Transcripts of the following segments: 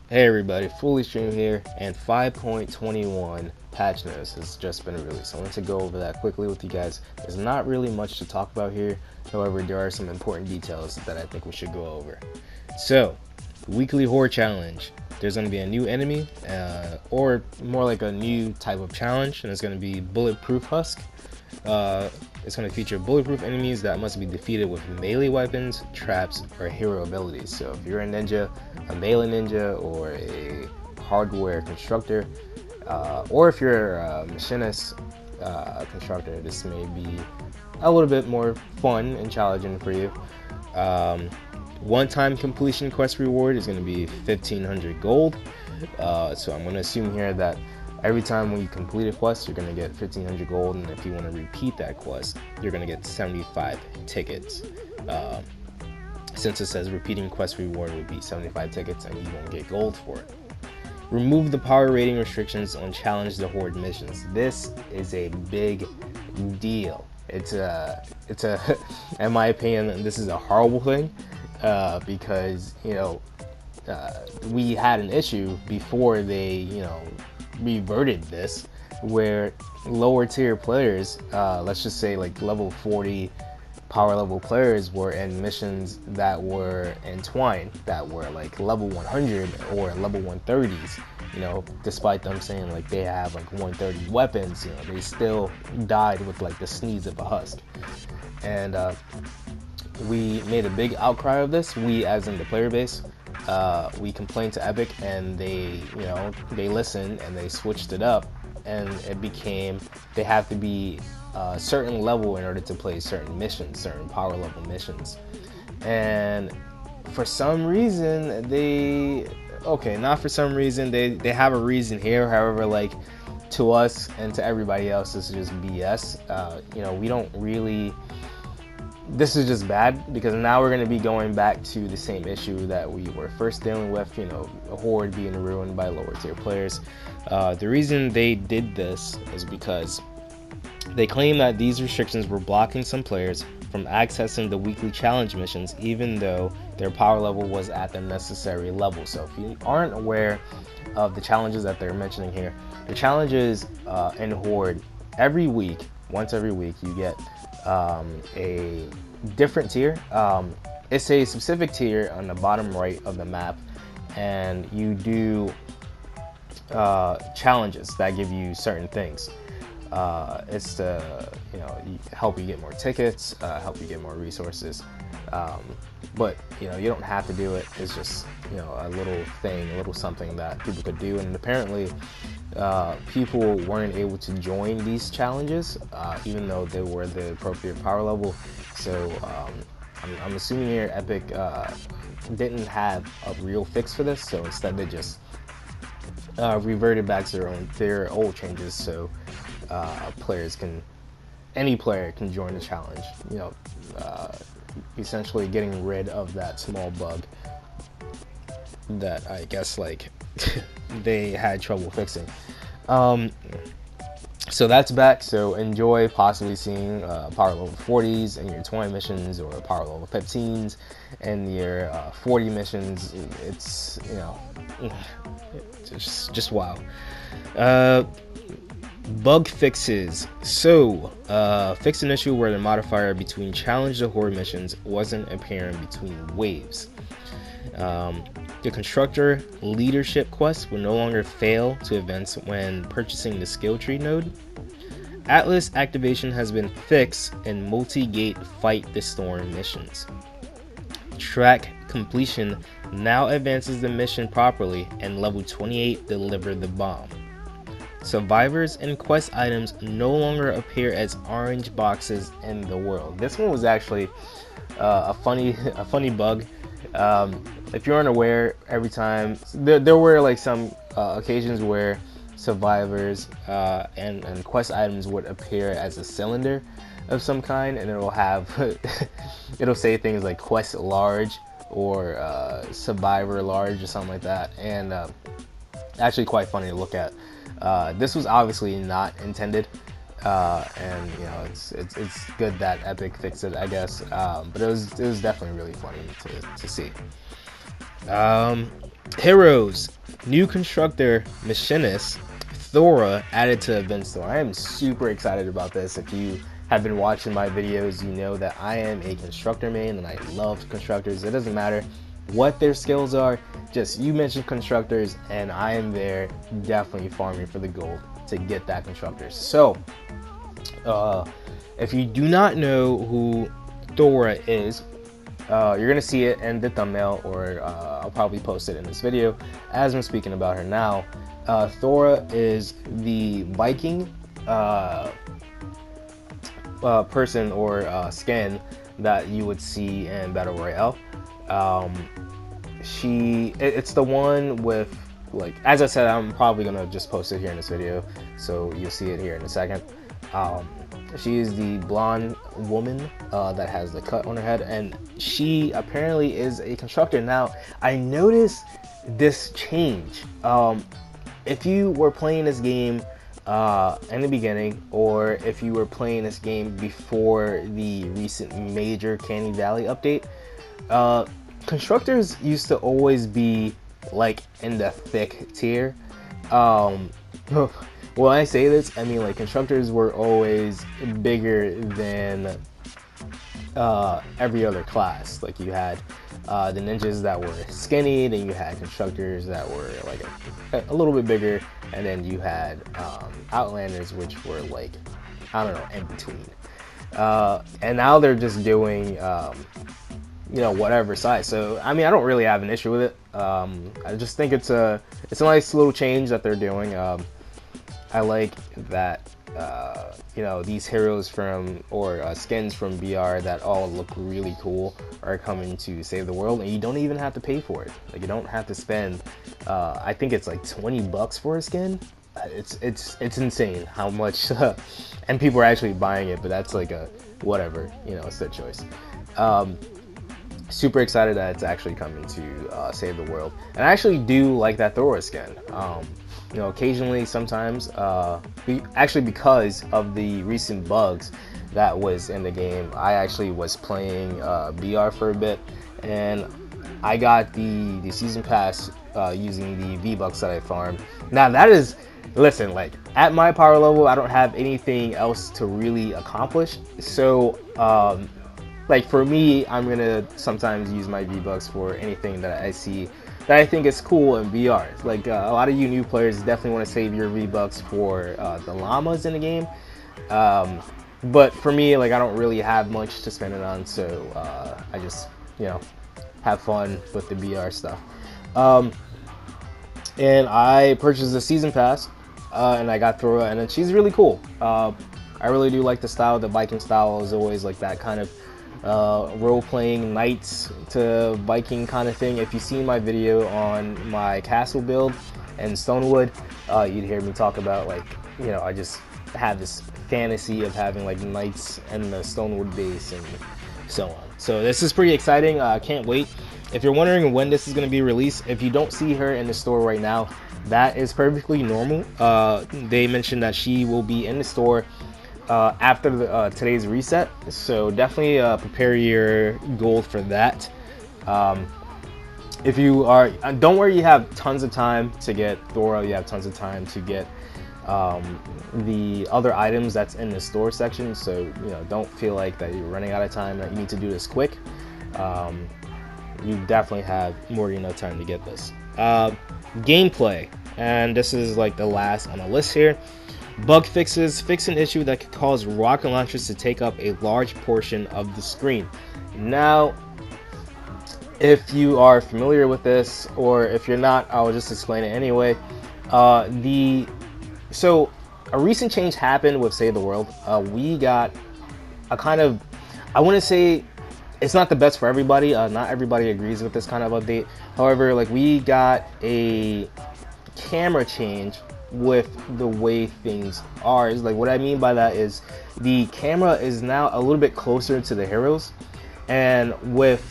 Hey everybody, Fully Stream here, and 5.21 patch notes has just been released. I wanted to go over that quickly with you guys. There's not really much to talk about here, however, there are some important details that I think we should go over. So, weekly horde challenge. There's going to be a new enemy, or more like a new type of challenge, and it's going to be bulletproof husk. It's going to feature bulletproof enemies that must be defeated with melee weapons, traps, or hero abilities. So if you're a ninja, a melee ninja, or a hardware constructor, or if you're a machinist constructor, this may be a little bit more fun and challenging for you. One-time completion quest reward is going to be 1500 gold. So I'm going to assume here that every time when you complete a quest, you're going to get 1500 gold, and if you want to repeat that quest, you're going to get 75 tickets. Since it says repeating quest reward will be 75 tickets and you won't get gold for it. Remove the power rating restrictions on challenge the horde missions. This is a big deal. It's a in my opinion, this is a horrible thing, because we had an issue before they reverted this, where lower tier players, let's just say like level 40 power level players, were in missions that were entwined, that were like level 100 or level 130s. Despite them saying like they have like 130 weapons, they still died with like the sneeze of a husk. And we made a big outcry of this. We, as in the player base, we complained to Epic, and they listened and they switched it up, and it became they have to be a certain level in order to play certain missions, certain power level missions. And for some reason they have a reason here. However, like, to us and to everybody else, this is just BS. We don't really. This is just bad, because now we're going to be going back to the same issue that we were first dealing with, a horde being ruined by lower tier players. The reason they did this is because they claim that these restrictions were blocking some players from accessing the weekly challenge missions, even though their power level was at the necessary level. So if you aren't aware of the challenges that they're mentioning here, the challenges in horde, once every week, you get a different tier. It's a specific tier on the bottom right of the map, and you do challenges that give you certain things. It's to help you get more tickets, help you get more resources, but you don't have to do it. It's just a little thing, a little something that people could do. And apparently people weren't able to join these challenges, even though they were the appropriate power level. So I'm assuming here Epic didn't have a real fix for this, so instead they just reverted back to their old changes, so any player can join the challenge, essentially getting rid of that small bug that I guess like they had trouble fixing. So that's back. So enjoy possibly seeing power level 40s in your 20 missions, or power level 15s in your 40 missions. It's just wow. Bug fixes. So fix an issue where the modifier between challenge the horde missions wasn't apparent between waves. The constructor leadership quest will no longer fail to events when purchasing the skill tree node. Atlas activation has been fixed in multi-gate fight the storm missions. Track completion now advances the mission properly, and level 28 deliver the bomb. Survivors and quest items no longer appear as orange boxes in the world. This one was actually a funny bug. If you're unaware, every time there were like some occasions where survivors and quest items would appear as a cylinder of some kind, and it'll have it'll say things like quest large or survivor large or something like that, and actually quite funny to look at. This was obviously not intended, and it's good that Epic fixed it, I guess. But it was definitely really funny to see. Heroes. new constructor machinist Thora added to event store. I am super excited about this. If you have been watching my videos, you know that I am a constructor main and I love constructors. It doesn't matter what their skills are, just you mention constructors and I am there definitely farming for the gold to get that constructor. So if you do not know who Thora is, you're gonna see it in the thumbnail, or I'll probably post it in this video as I'm speaking about her now. Thora is the Viking person or skin that you would see in Battle Royale. It's the one with, like, as I said, I'm probably gonna just post it here in this video, so you'll see it here in a second. She is the blonde woman that has the cut on her head, and she apparently is a constructor. Now, I noticed this change. If you were playing this game in the beginning, or if you were playing this game before the recent major Canny Valley update, constructors used to always be like in the thick tier. When I say this, I mean like constructors were always bigger than every other class. Like you had the ninjas that were skinny, then you had constructors that were like a little bit bigger, and then you had outlanders, which were like, I don't know, in between. And now they're just doing you know, whatever size. So I mean, I don't really have an issue with it. I just think it's a nice little change that they're doing. I like that you know, these heroes from, or skins from BR that all look really cool are coming to save the world, and you don't even have to pay for it. Like, you don't have to spend I think it's like 20 bucks for a skin. It's insane how much and people are actually buying it, but that's like a whatever, you know, it's their choice. Super excited that it's actually coming to save the world, and I actually do like that Thora skin. You know, occasionally, sometimes, actually because of the recent bugs that was in the game, I actually was playing BR for a bit, and I got the season pass using the V-Bucks that I farmed. Now that is, listen, like at my power level, I don't have anything else to really accomplish. So, like for me, I'm gonna sometimes use my V-Bucks for anything that I see that I think is cool in VR. Like a lot of you new players definitely want to save your V-Bucks for the llamas in the game. But for me, like, I don't really have much to spend it on, so I just, you know, have fun with the BR stuff. And I purchased the season pass, and I got Thora, and she's really cool. I really do like the style. The Viking style is always like that kind of role-playing knights to Viking kind of thing. If you've seen my video on my castle build and Stonewood, you'd hear me talk about, like, you know, I just have this fantasy of having like knights and the Stonewood base and so on. So this is pretty exciting. I can't wait. If you're wondering when this is going to be released, if you don't see her in the store right now, that is perfectly normal. They mentioned that she will be in the store after today's reset, so definitely prepare your gold for that. If you are, don't worry, you have tons of time to get Thora. You have tons of time to get the other items that's in the store section, so you know, don't feel like that you're running out of time, that you need to do this quick. You definitely have more than enough time to get this. Gameplay, and this is like the last on the list here. Bug fixes. Fix an issue that could cause rocket launchers to take up a large portion of the screen. Now, if you are familiar with this, or if you're not, I'll just explain it anyway. So a recent change happened with Save the World. We got a kind of, I want to say, it's not the best for everybody. Not everybody agrees with this kind of update. However, like, we got a camera change with the way things are. Like, what I mean by that is the camera is now a little bit closer to the heroes, and with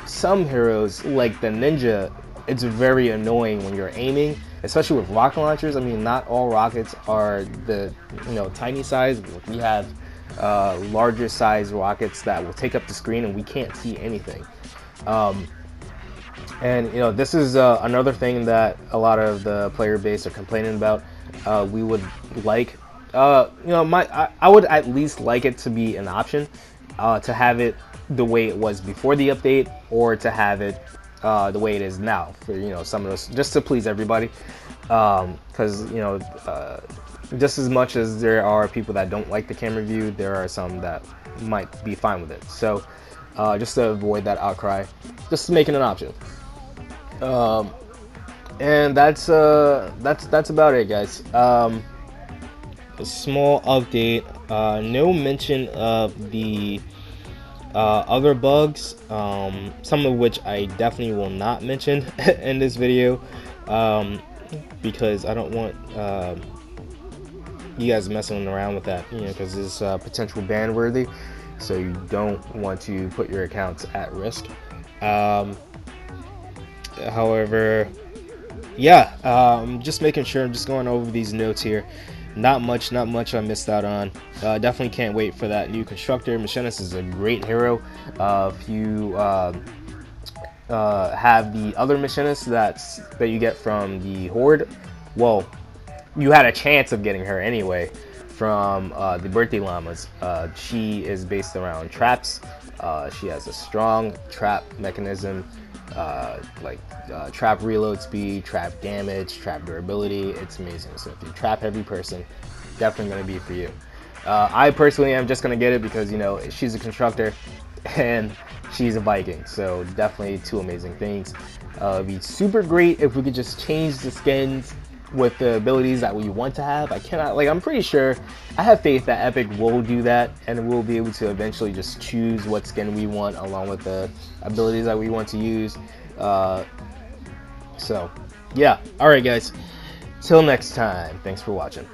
some heroes like the ninja, it's very annoying when you're aiming, especially with rocket launchers. I mean, not all rockets are the, you know, tiny size. We have larger size rockets that will take up the screen and we can't see anything. And you know, this is another thing that a lot of the player base are complaining about. We would like, you know, I would at least like it to be an option, to have it the way it was before the update, or to have it the way it is now for, you know, some of those, just to please everybody. Because you know, just as much as there are people that don't like the camera view, there are some that might be fine with it. So just to avoid that outcry, just make it an option. And that's about it, guys. A small update. No mention of the other bugs, some of which I definitely will not mention in this video, because I don't want you guys messing around with that, you know, because it's potential ban worthy. So you don't want to put your accounts at risk. However, yeah, just making sure. I'm just going over these notes here. Not much I missed out on. Definitely can't wait for that new constructor. Machinist is a great hero. If you have the other machinist that you get from the horde, well, you had a chance of getting her anyway from the birthday llamas. She is based around traps. She has a strong trap mechanism, trap reload speed, trap damage, trap durability. It's amazing. So if you trap heavy person, definitely going to be for you. I personally am just going to get it because, you know, she's a constructor and she's a Viking. So definitely two amazing things. It'd be super great if we could just change the skins with the abilities that we want to have. I'm pretty sure, I have faith that Epic will do that, and we'll be able to eventually just choose what skin we want along with the abilities that we want to use. So yeah, alright guys, till next time, thanks for watching.